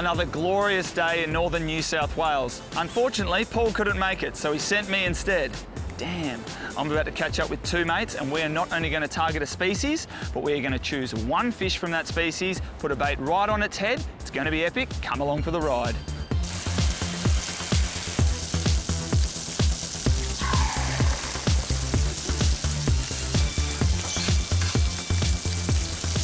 another glorious day in northern New South Wales. Unfortunately, Paul couldn't make it, so he sent me instead. Damn, I'm about to catch up with two mates, and we are not only going to target a species, but we are going to choose one fish from that species, put a bait right on its head. It's going to be epic. Come along for the ride.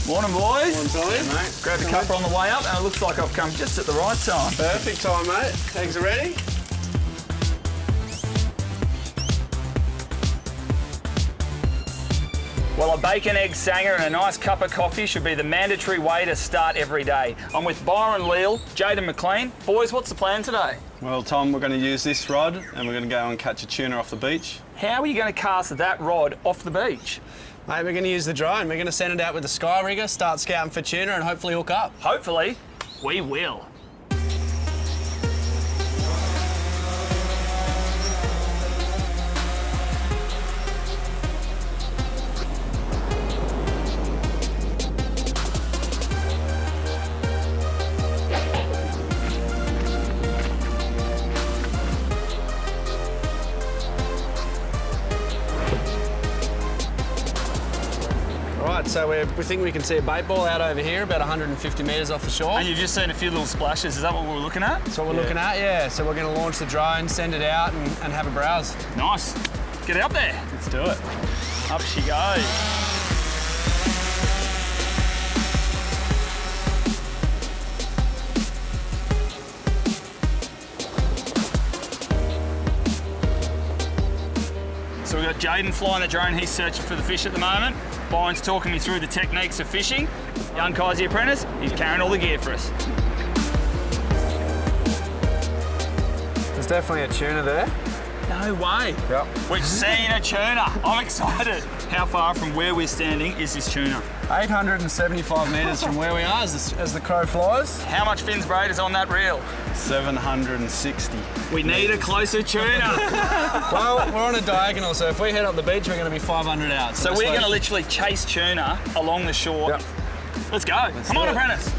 Morning, boys. Morning, Tommy. Mate. Grabbed a cuppa on the way up, and it looks like I've come just at the right time. Perfect time, mate. Eggs are ready. Well, a bacon, egg sanger and a nice cup of coffee should be the mandatory way to start every day. I'm with Byron Leal, Jaden McLean. Boys, what's the plan today? Well, Tom, we're going to use this rod and we're going to go and catch a tuna off the beach. How are you going to cast that rod off the beach? Mate, we're going to use the drone. We're going to send it out with the Skyrigger, start scouting for tuna and hopefully hook up. Hopefully, we will. Right, so we think we can see a bait ball out over here, about 150 metres off the shore. And you've just seen a few little splashes. Is that what we're looking at? That's what we're looking at, yeah. So we're going to launch the drone, send it out and have a browse. Nice. Get out there. Let's do it. Up she goes. So we've got Jaden flying the drone. He's searching for the fish at the moment. Byron's talking me through the techniques of fishing. Young Kai's the apprentice. He's carrying all the gear for us. There's definitely a tuna there. No way. Yep. We've seen a tuna. I'm excited. How far from where we're standing is this tuna? 875 metres from where we are as the crow flies. How much fins braid is on that reel? 760. We need a closer tuna. Well, we're on a diagonal, so if we head up the beach, we're going to be 500 out. So we're going to literally chase tuna along the shore. Yep. Let's go. Come on, apprentice.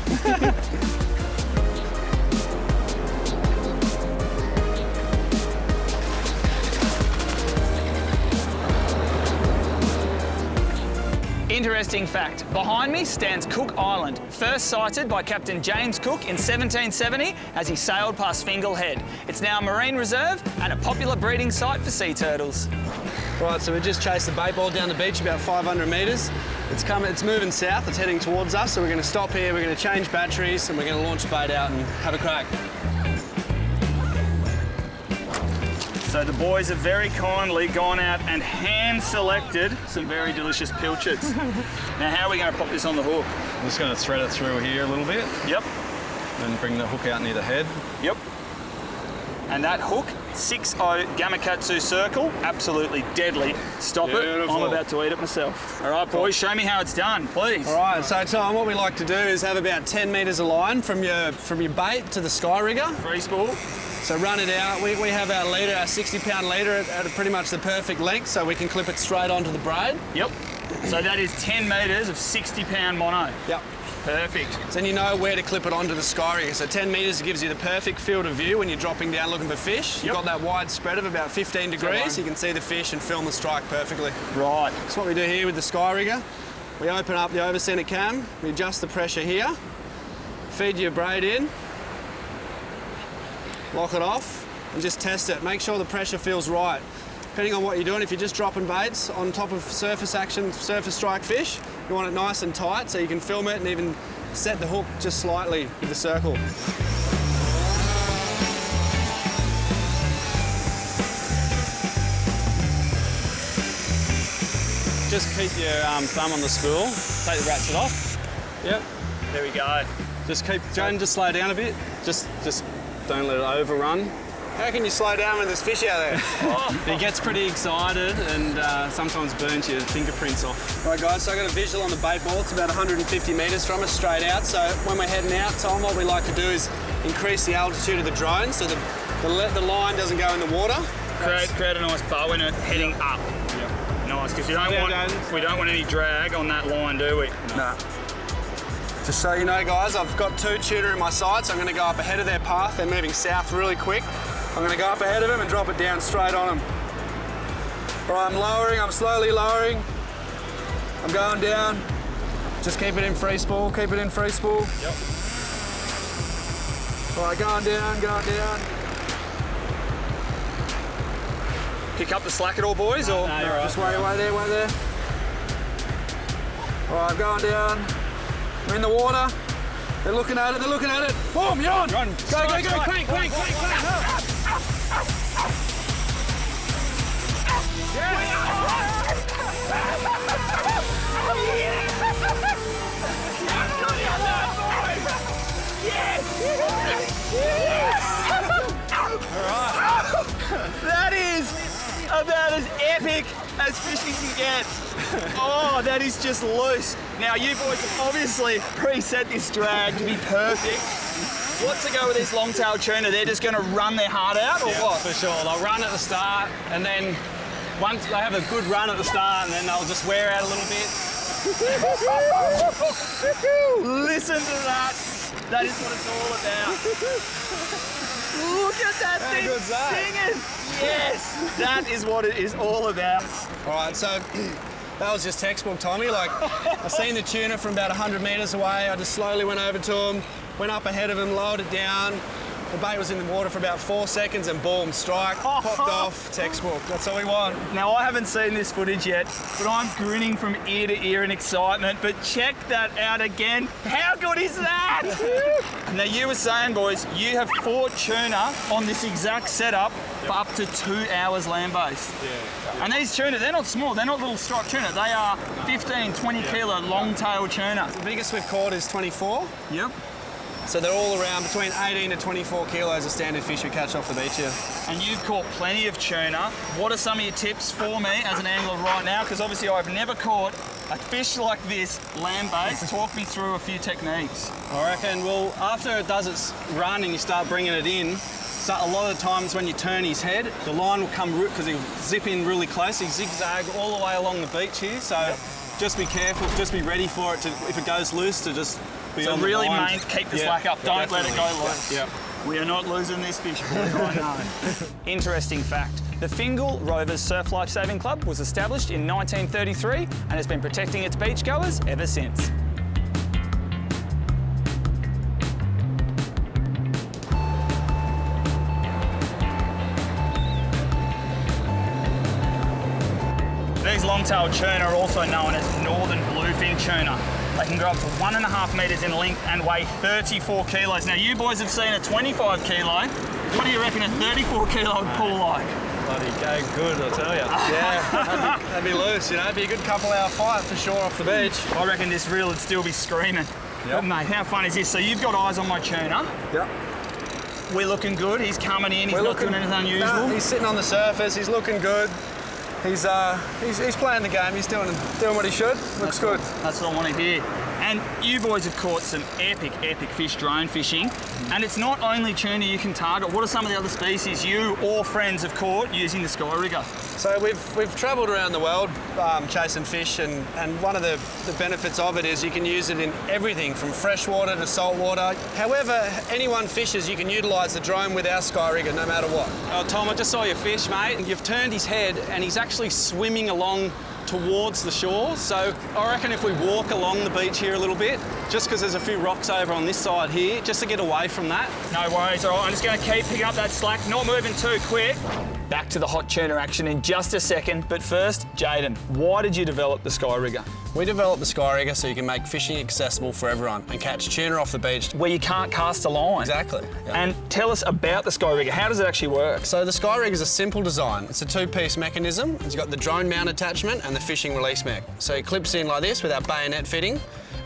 Interesting fact, behind me stands Cook Island, first sighted by Captain James Cook in 1770 as he sailed past Fingal Head. It's now a marine reserve and a popular breeding site for sea turtles. Right, so we just chased the bait ball down the beach about 500 metres. It's moving south, it's heading towards us, so we're going to stop here, we're going to change batteries and we're going to launch the bait out and have a crack. So the boys have very kindly gone out and hand-selected some very delicious pilchards. Now, how are we going to pop this on the hook? I'm just going to thread it through here a little bit. Yep. Then bring the hook out near the head. Yep. And that hook, 6-0 Gamakatsu circle, absolutely deadly. Stop it, I'm about to eat it myself. All right, boys, show me how it's done, please. All right, so Tom, what we like to do is have about 10 metres of line from your bait to the Skyrigger. Free spool. So run it out. We have our leader, our 60-pound leader at pretty much the perfect length, so we can clip it straight onto the braid. Yep. So that is 10 metres of 60-pound mono. Yep. Perfect. So then you know where to clip it onto the Skyrigger. So 10 metres gives you the perfect field of view when you're dropping down looking for fish. You've got that wide spread of about 15 degrees. You can see the fish and film the strike perfectly. Right. That's what we do here with the Skyrigger. We open up the over-centre cam, we adjust the pressure here, feed your braid in, lock it off, and just test it. Make sure the pressure feels right. Depending on what you're doing, if you're just dropping baits on top of surface strike fish, you want it nice and tight so you can film it and even set the hook just slightly with the circle. Just keep your thumb on the spool, take the ratchet off. Yep. There we go. Just keep, Joan, just slow down a bit. Just don't let it overrun. How can you slow down when there's fish out there? He gets pretty excited and sometimes burns your fingerprints off. Right guys, so I got a visual on the bait ball. It's about 150 metres from us straight out. So when we're heading out, Tom, what we like to do is increase the altitude of the drone so the line doesn't go in the water. Create a nice bow in it heading up. Yep. Nice, because we don't want any drag on that line, do we? No. Just so you know, guys, I've got 2 tuna in my sights. I'm going to go up ahead of their path. They're moving south really quick. I'm going to go up ahead of them and drop it down straight on them. All right, I'm lowering, I'm slowly lowering. I'm going down. Just keep it in free spool, keep it in free spool. Yep. All right, going down, going down. Pick up the slack at all, boys, or? No, you're right. Just wait there, wait there. All right, I'm going down. We're in the water. They're looking at it, they're looking at it. Boom, you're on. Run. Go, go, go, crank, crank, crank, crank. That is about as epic as fishing can get. Oh, that is just loose. Now, you boys have obviously preset this drag to be perfect. What's the go with this long-tailed tuna? They're just going to run their heart out, or what? For sure. They'll run at the start, and then once they have a good run at the start, and then they'll just wear out a little bit. Listen to that. That is what it's all about. Look at that How thing good's that? singing. Yes, that is what it is all about. All right, so that was just textbook, Tommy. Like, I seen the tuna from about 100 metres away. I just slowly went over to him, went up ahead of him, lowered it down. The bait was in the water for about 4 seconds and boom, strike, popped off, textbook. That's all we want. Now, I haven't seen this footage yet, but I'm grinning from ear to ear in excitement. But check that out again. How good is that? Now, you were saying, boys, you have 4 tuna on this exact setup for up to 2 hours land-based. Yeah. And these tuna, they're not small. They're not little striped tuna. They are 15, 20 kilo long-tailed tuna. The biggest we've caught is 24. Yep. So they're all around between 18 to 24 kilos of standard fish we catch off the beach here. And you've caught plenty of tuna. What are some of your tips for me as an angler right now? Because obviously I've never caught a fish like this land-based. Talk me through a few techniques. I reckon, well, after it does its run and you start bringing it in, so a lot of the times when you turn his head, the line will come, because he'll zip in really close. He zigzag all the way along the beach here. So just be careful, just be ready for it to, if it goes loose, to just be So on really, the line. main, keep the slack up. Don't let it go loose. Yep. We are not losing this fish, boys, I know. Interesting fact. The Fingal Rovers Surf Life Saving Club was established in 1933 and has been protecting its beachgoers ever since. These long-tailed tuna are also known as northern bluefin tuna. They can go up to 1.5 metres in length and weigh 34 kilos. Now, you boys have seen a 25 kilo. What do you reckon a 34 kilo would pull like? Bloody go good, I tell you. Yeah, that'd be loose, you know. It'd be a good couple-hour fight for sure off the beach. I reckon this reel would still be screaming. But mate, how fun is this? So you've got eyes on my tuna. Yep. We're looking good. He's coming in. He's not doing anything unusual. Nah, he's sitting on the surface. He's looking good. He's playing the game. He's doing what he should. Looks good. That's what I want to hear. And you boys have caught some epic fish drone fishing. And it's not only tuna you can target. What are some of the other species you or friends have caught using the Skyrigger? So we've travelled around the world chasing fish, and one of the benefits of it is you can use it in everything from freshwater to saltwater. However anyone fishes, you can utilise the drone with our Skyrigger no matter what. Oh, Tom, I just saw your fish, mate. You've turned his head and he's actually swimming along towards the shore. So I reckon if we walk along the beach here a little bit, just because there's a few rocks over on this side here, just to get away from that. No worries, all right, I'm just going to keep picking up that slack, not moving too quick. Back to the hot tuna action in just a second, but first, Jaden, why did you develop the Skyrigger? We developed the Skyrigger so you can make fishing accessible for everyone and catch tuna off the beach. Where you can't cast a line. Exactly. Yeah. And tell us about the Skyrigger. How does it actually work? So the Skyrigger is a simple design. It's a 2-piece mechanism. It's got the drone mount attachment and the fishing release mech. So it clips in like this with our bayonet fitting.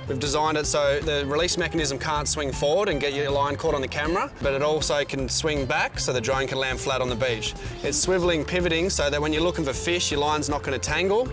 We've designed it so the release mechanism can't swing forward and get your line caught on the camera, but it also can swing back so the drone can land flat on the beach. It's swiveling, pivoting, so that when you're looking for fish, your line's not going to tangle.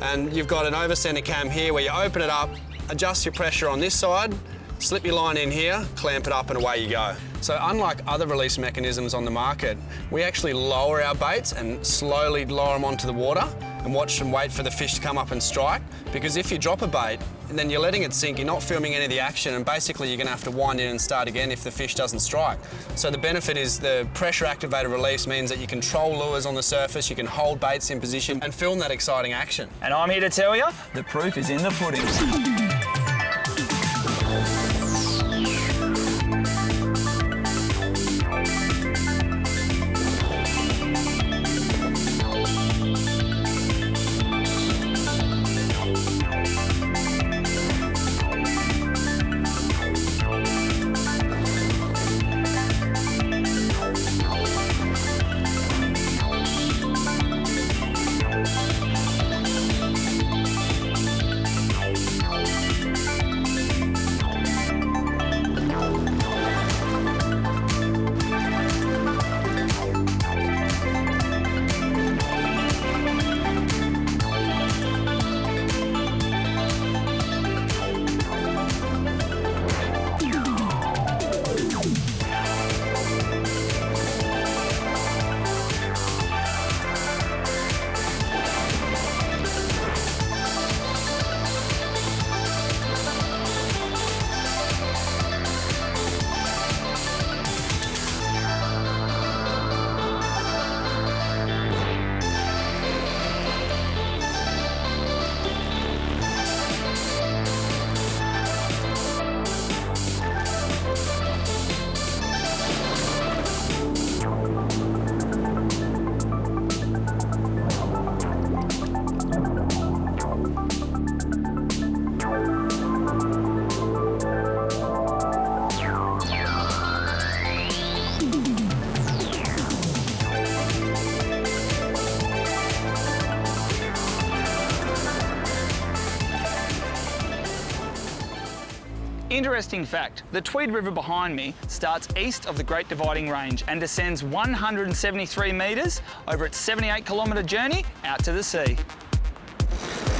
And you've got an over-center cam here where you open it up, adjust your pressure on this side, slip your line in here, clamp it up, and away you go. So unlike other release mechanisms on the market, we actually lower our baits and slowly lower them onto the water and watch and wait for the fish to come up and strike. Because if you drop a bait and then you're letting it sink, you're not filming any of the action, and basically you're going to have to wind in and start again if the fish doesn't strike. So the benefit is the pressure activated release means that you control lures on the surface, you can hold baits in position and film that exciting action. And I'm here to tell you, the proof is in the pudding. Interesting fact, the Tweed River behind me starts east of the Great Dividing Range and descends 173 metres over its 78-kilometre journey out to the sea.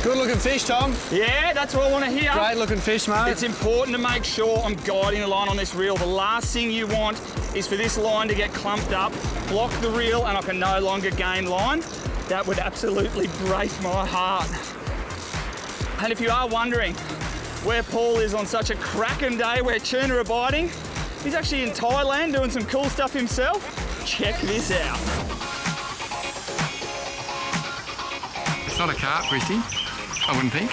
Good looking fish, Tom. Yeah, that's what I want to hear. Great looking fish, mate. It's important to make sure I'm guiding the line on this reel. The last thing you want is for this line to get clumped up, block the reel, and I can no longer gain line. That would absolutely break my heart. And if you are wondering where Paul is on such a cracking day where tuna are biting, he's actually in Thailand doing some cool stuff himself. Check this out. It's not a carp, Christy. I wouldn't think.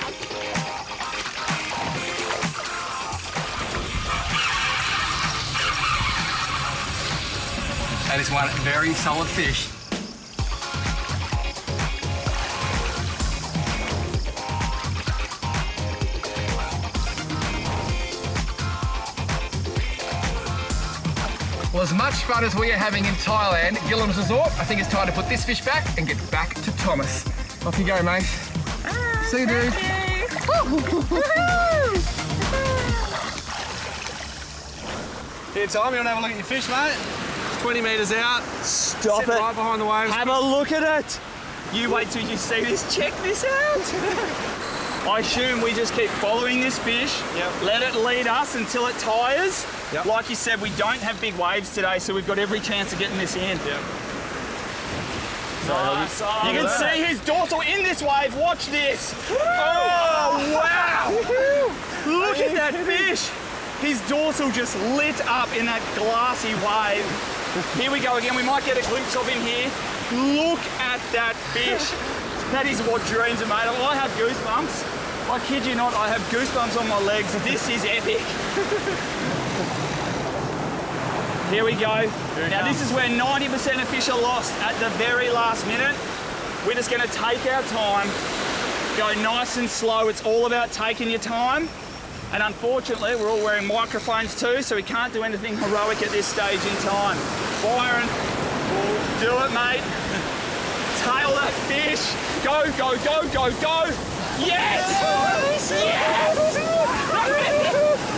That is one very solid fish. Well, as much fun as we are having in Thailand, Gillam's Resort, I think it's time to put this fish back and get back to Thomas. Off you go, mate. See you, dude. Here, Tom, you want to have a look at your fish, mate? 20 metres out. Stop it. Right behind the waves. Have a look at it. You wait till you see this. Check this out. I assume we just keep following this fish, let it lead us until it tires. Yep. Like you said, we don't have big waves today, so we've got every chance of getting this in. Yep. Nice. You can see his dorsal in this wave. Watch this. Oh, wow. Look at that fish. His dorsal just lit up in that glassy wave. Here we go again. We might get a glimpse of him here. Look at that fish. That is what dreams are made of. I have goosebumps. I kid you not, I have goosebumps on my legs. This is epic. Here we go. Now this is where 90% of fish are lost at the very last minute. We're just going to take our time, go nice and slow. It's all about taking your time. And unfortunately, we're all wearing microphones too, so we can't do anything heroic at this stage in time. Byron, do it, mate. Tail that fish. Go, go, go, go, go. Yes! Yes!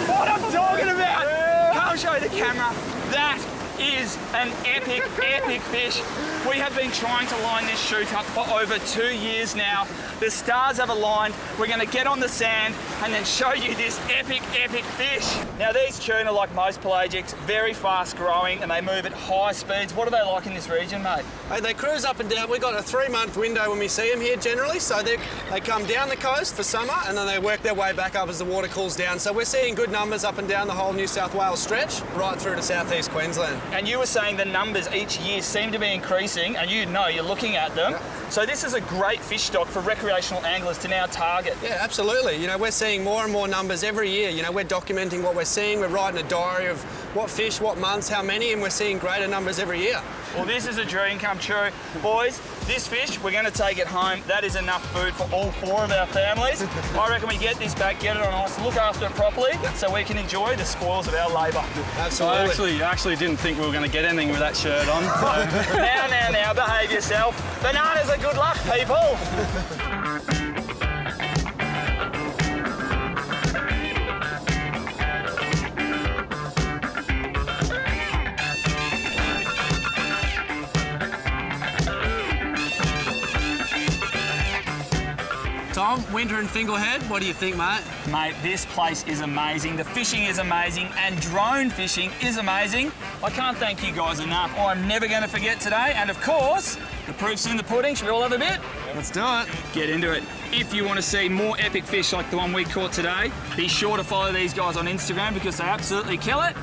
What I'm talking about. Come show the camera. That is an epic epic fish. We have been trying to line this shoot up for over 2 years now. The stars have aligned. We're going to get on the sand and then show you this epic fish. Now these tuna, like most pelagics, very fast growing and they move at high speeds. What are they like in this region, mate? Hey, they cruise up and down. We've got a 3-month window when we see them here generally. So they come down the coast for summer and then they work their way back up as the water cools down. So we're seeing good numbers up and down the whole New South Wales stretch, right through to southeast Queensland. And you were saying the numbers each year seem to be increasing, and you know you're looking at them. Yeah. So this is a great fish stock for recreational anglers to now target. Yeah, absolutely. You know, we're seeing more and more numbers every year. You know, we're documenting what we're seeing. We're writing a diary of what fish, what months, how many, and we're seeing greater numbers every year. Well, this is a dream come true. Boys, this fish, we're going to take it home. That is enough food for all 4 of our families. I reckon we get this back, get it on ice, look after it properly, so we can enjoy the spoils of our labour. Absolutely. I actually didn't think we were going to get anything with that shirt on. So. Now, behave yourself. Bananas are good luck, people. Tom, winter in Finglehead, what do you think, mate? Mate, this place is amazing. The fishing is amazing and drone fishing is amazing. I can't thank you guys enough. I'm never going to forget today. And of course, the proof's in the pudding. Should we all have a bit? Let's do it. Get into it. If you want to see more epic fish like the one we caught today, be sure to follow these guys on Instagram because they absolutely kill it.